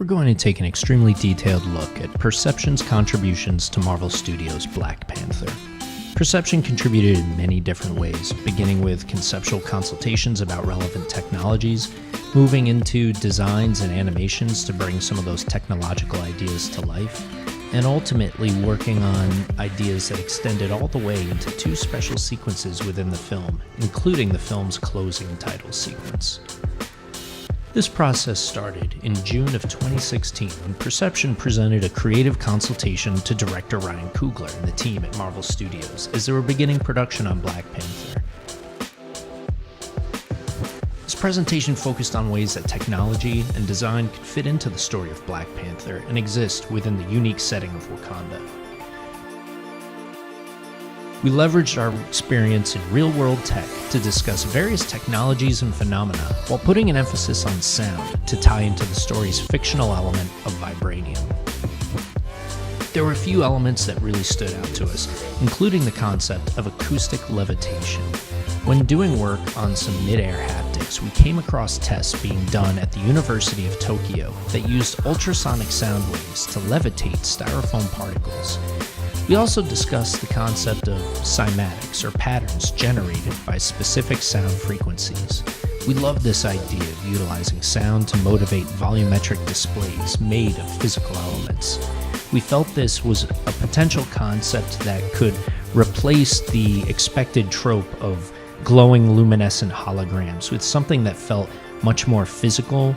we're going to take an extremely detailed look at Perception's contributions to Marvel Studios' Black Panther. Perception contributed in many different ways, beginning with conceptual consultations about relevant technologies, moving into designs and animations to bring some of those technological ideas to life, and ultimately working on ideas that extended all the way into two special sequences within the film, including the film's closing title sequence. This process started in June of 2016 when Perception presented a creative consultation to director Ryan Coogler and the team at Marvel Studios as they were beginning production on Black Panther. This presentation focused on ways that technology and design could fit into the story of Black Panther and exist within the unique setting of Wakanda. We leveraged our experience in real-world tech to discuss various technologies and phenomena while putting an emphasis on sound to tie into the story's fictional element of Vibranium. There were a few elements that really stood out to us, including the concept of acoustic levitation. When doing work on some mid-air haptics, we came across tests being done at the University of Tokyo that used ultrasonic sound waves to levitate styrofoam particles. We also discussed the concept of CYMATICS, or patterns generated by specific sound frequencies. We love this idea of utilizing sound to motivate volumetric displays made of physical elements. We felt this was a potential concept that could replace the expected trope of glowing luminescent holograms with something that felt much more physical,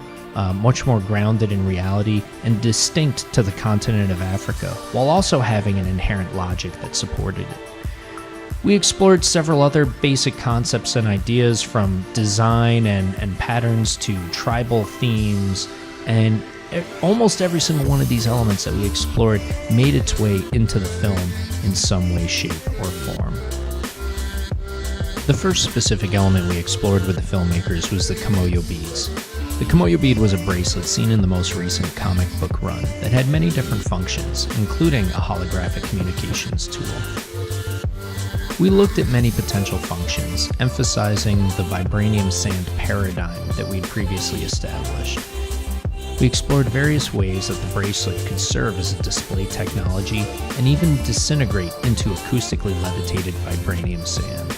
much more grounded in reality, and distinct to the continent of Africa, while also having an inherent logic that supported it. We explored several other basic concepts and ideas, from design and patterns to tribal themes, and almost every single one of these elements that we explored made its way into the film in some way, shape, or form. The first specific element we explored with the filmmakers was the Komodo Beads. The Komodo Bead was a bracelet seen in the most recent comic book run that had many different functions, including a holographic communications tool. We looked at many potential functions, emphasizing the Vibranium sand paradigm that we'd previously established. We explored various ways that the bracelet could serve as a display technology and even disintegrate into acoustically levitated Vibranium sand.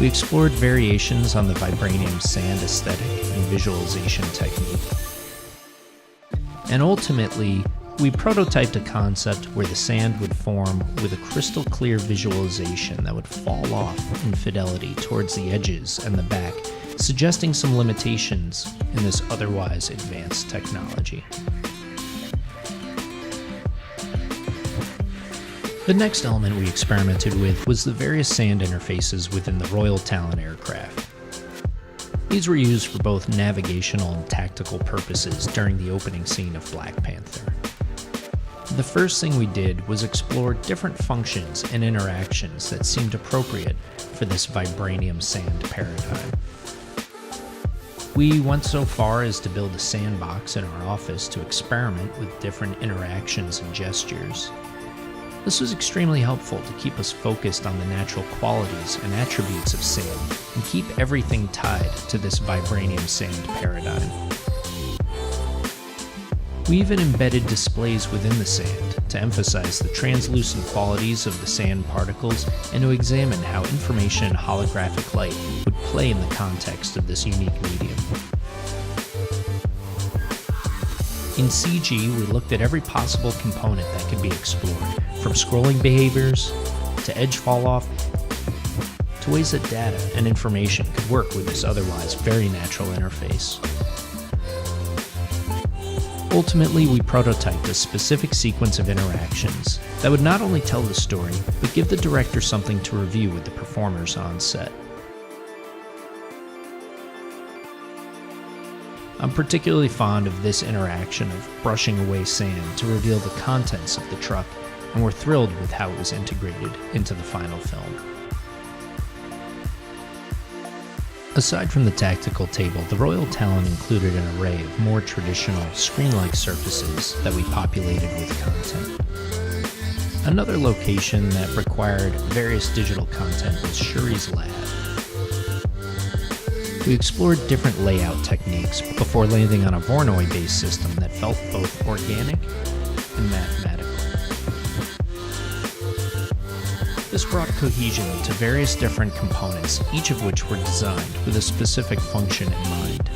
We explored variations on the Vibranium sand aesthetic and visualization technique. And ultimately, we prototyped a concept where the sand would form with a crystal clear visualization that would fall off in fidelity towards the edges and the back, suggesting some limitations in this otherwise advanced technology. The next element we experimented with was the various sand interfaces within the Royal Talon aircraft. These were used for both navigational and tactical purposes during the opening scene of Black Panther. The first thing we did was explore different functions and interactions that seemed appropriate for this Vibranium sand paradigm. We went so far as to build a sandbox in our office to experiment with different interactions and gestures. This was extremely helpful to keep us focused on the natural qualities and attributes of sand and keep everything tied to this Vibranium sand paradigm. We even embedded displays within the sand to emphasize the translucent qualities of the sand particles and to examine how information and holographic light would play in the context of this unique medium. In CG, we looked at every possible component that could be explored, from scrolling behaviors, to edge fall-off, to ways that data and information could work with this otherwise very natural interface. Ultimately, we prototyped a specific sequence of interactions that would not only tell the story, but give the director something to review with the performers on set. I'm particularly fond of this interaction of brushing away sand to reveal the contents of the truck, and we're thrilled with how it was integrated into the final film. Aside from the tactical table, the Royal Talon included an array of more traditional screen-like surfaces that we populated with content. Another location that required various digital content was Shuri's lab. We explored different layout techniques before landing on a Voronoi-based system that felt both organic and mathematical. This brought cohesion to various different components, each of which were designed with a specific function in mind.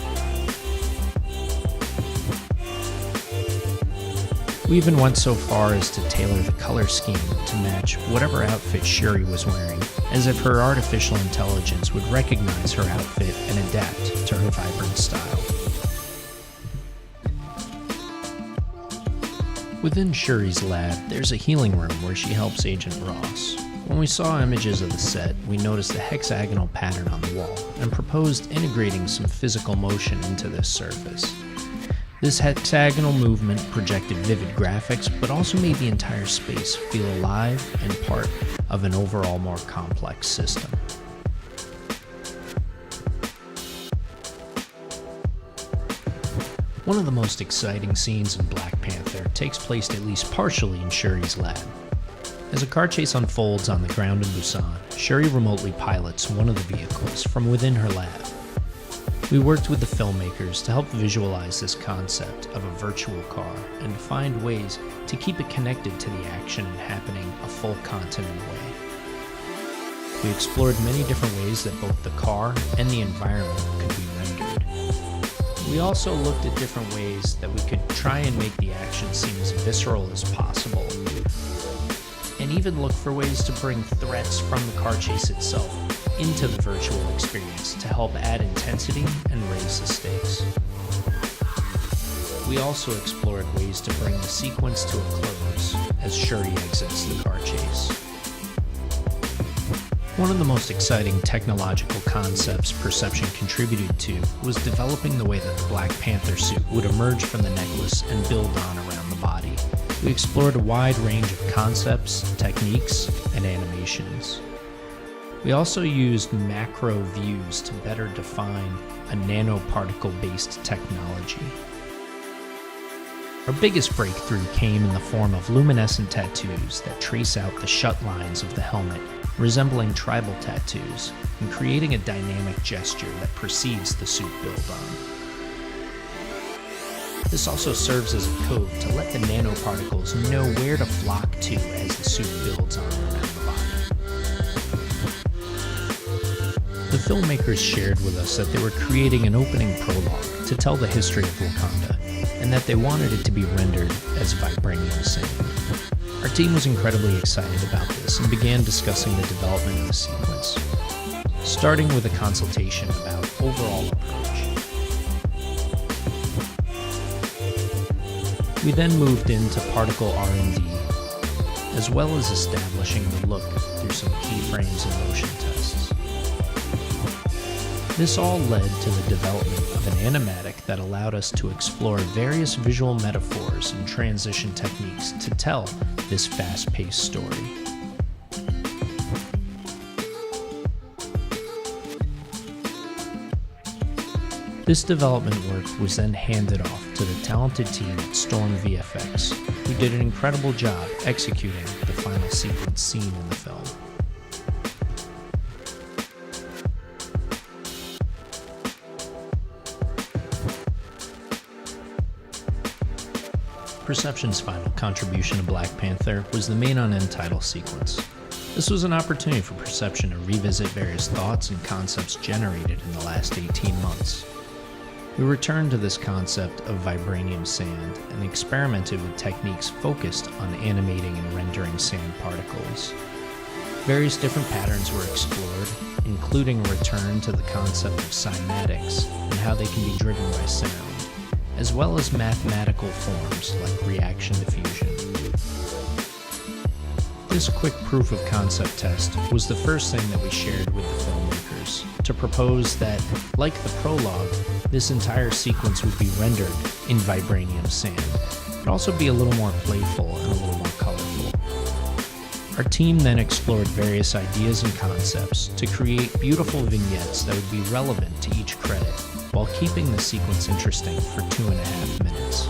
We even went so far as to tailor the color scheme to match whatever outfit Shuri was wearing, as if her artificial intelligence would recognize her outfit and adapt to her vibrant style. Within Shuri's lab, there's a healing room where she helps Agent Ross. When we saw images of the set, we noticed a hexagonal pattern on the wall and proposed integrating some physical motion into this surface. This hexagonal movement projected vivid graphics, but also made the entire space feel alive and part of an overall more complex system. One of the most exciting scenes in Black Panther takes place at least partially in Shuri's lab. As a car chase unfolds on the ground in Busan, Shuri remotely pilots one of the vehicles from within her lab. We worked with the filmmakers to help visualize this concept of a virtual car and to find ways to keep it connected to the action happening a full continent away. We explored many different ways that both the car and the environment could be rendered. We also looked at different ways that we could try and make the action seem as visceral as possible, and even look for ways to bring threats from the car chase itself into the virtual experience to help add intensity and raise the stakes. We also explored ways to bring the sequence to a close as Shuri exits the car chase. One of the most exciting technological concepts Perception contributed to was developing the way that the Black Panther suit would emerge from the necklace and build on around the body. We explored a wide range of concepts, techniques, and animations. We also used macro views to better define a nanoparticle-based technology. Our biggest breakthrough came in the form of luminescent tattoos that trace out the shut lines of the helmet, resembling tribal tattoos, and creating a dynamic gesture that precedes the suit build-on. This also serves as a code to let the nanoparticles know where to flock to as the suit builds on around the body. The filmmakers shared with us that they were creating an opening prologue to tell the history of Wakanda, and that they wanted it to be rendered as vibranium sand. Our team was incredibly excited about this and began discussing the development of the sequence, starting with a consultation about overall approach. We then moved into particle R&D, as well as establishing the look through some keyframes and motion tests. This all led to the development of an animatic that allowed us to explore various visual metaphors and transition techniques to tell this fast-paced story. This development work was then handed off to the talented team at Storm VFX, who did an incredible job executing the final sequence scene in the film. Perception's final contribution to Black Panther was the main unend title sequence. This was an opportunity for Perception to revisit various thoughts and concepts generated in the last 18 months. We returned to this concept of vibranium sand and experimented with techniques focused on animating and rendering sand particles. Various different patterns were explored, including a return to the concept of CYMATICS and how they can be driven by sound, as well as mathematical forms like reaction diffusion. This quick proof of concept test was the first thing that we shared with the filmmakers to propose that, like the prologue, this entire sequence would be rendered in vibranium sand, but also be a little more playful and a little more colorful. Our team then explored various ideas and concepts to create beautiful vignettes that would be relevant to each credit, while keeping the sequence interesting for 2.5 minutes.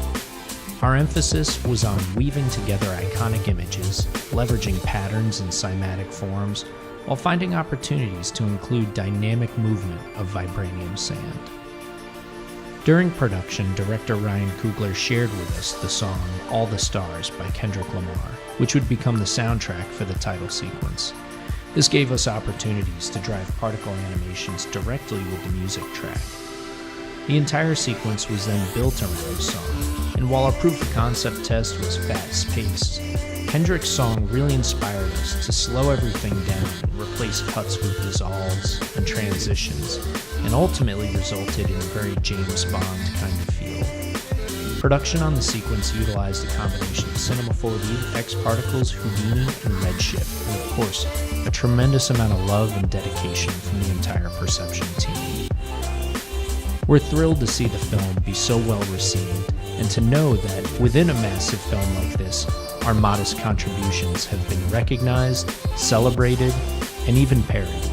Our emphasis was on weaving together iconic images, leveraging patterns and cymatic forms, while finding opportunities to include dynamic movement of vibranium sand. During production, director Ryan Coogler shared with us the song All the Stars by Kendrick Lamar, which would become the soundtrack for the title sequence. This gave us opportunities to drive particle animations directly with the music track. The entire sequence was then built around the song, and while our proof of concept test was fast-paced, Kendrick's song really inspired us to slow everything down and replace cuts with dissolves and transitions, and ultimately resulted in a very James Bond kind of feel. Production on the sequence utilized a combination of Cinema 4D, X Particles, Houdini, and Redshift, and of course, a tremendous amount of love and dedication from the entire Perception team. We're thrilled to see the film be so well received, and to know that within a massive film like this, our modest contributions have been recognized, celebrated, and even parodied.